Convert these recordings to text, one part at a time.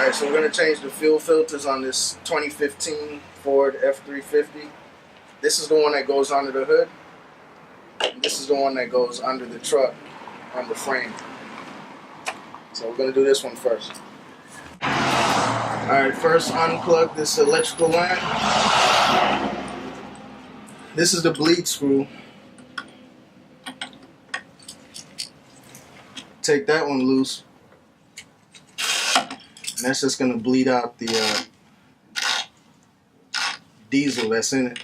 Alright, so we're going to change the fuel filters on this 2015 Ford F-350. This is the one that goes under the hood. And this is the one that goes under the truck on the frame. So we're going to do this one first. Alright, first unplug this electrical line. This is the bleed screw. Take that one loose. And that's just going to bleed out the diesel that's in it.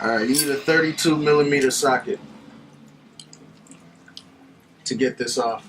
Alright, you need a 32mm socket to get this off.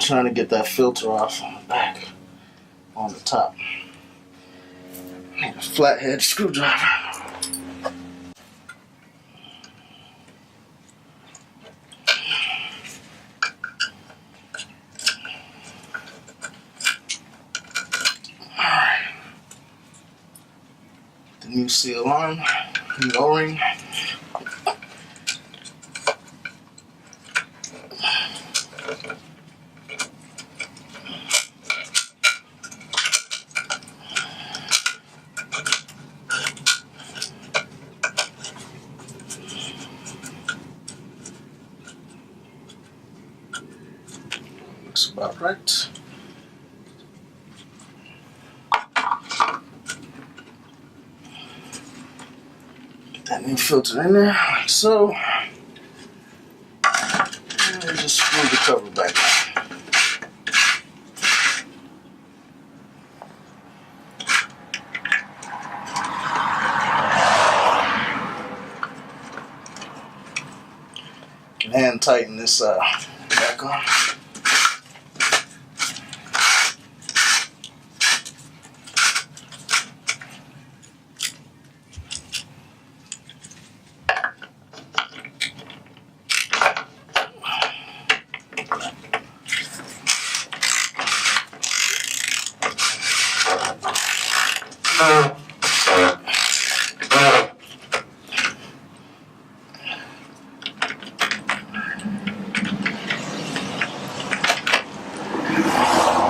Trying to get that filter off on the back, on the top. Need a flathead screwdriver. Alright. The new seal on, new O-ring. Looks about right. Get that new filter in there, like so. And just screw the cover back on. Can hand tighten this back on.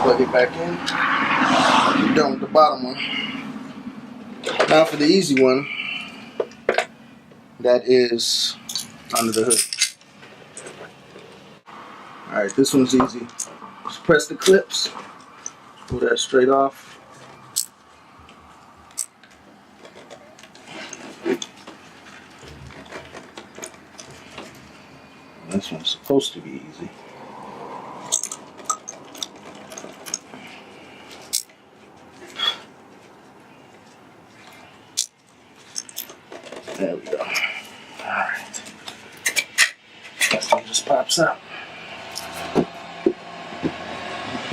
Plug it back in. You're done with the bottom one. Now for the easy one, that is under the hood. Alright, this one's easy. Just press the clips, pull that straight off. This one's supposed to be easy. There we go. Alright. That one just pops out.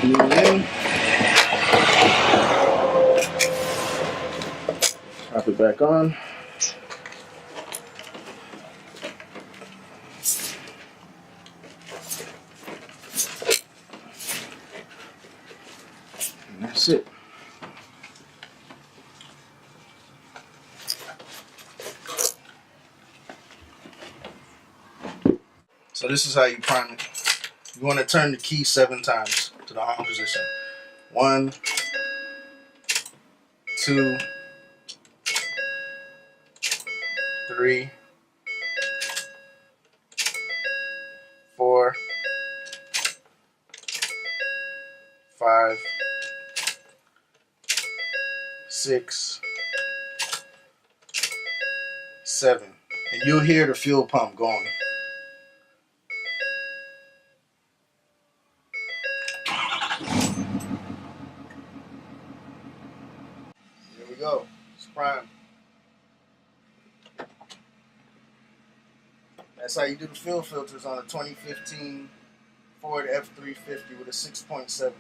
Leave it in. Pop it back on. And that's it. So this is how you prime it. You want to turn the key 7 times to the on position. 1, 2, 3, 4, 5, 6, 7. And you'll hear the fuel pump going. Here we go. It's prime. That's how you do the fuel filters on a 2015 Ford F-350 with a 6.7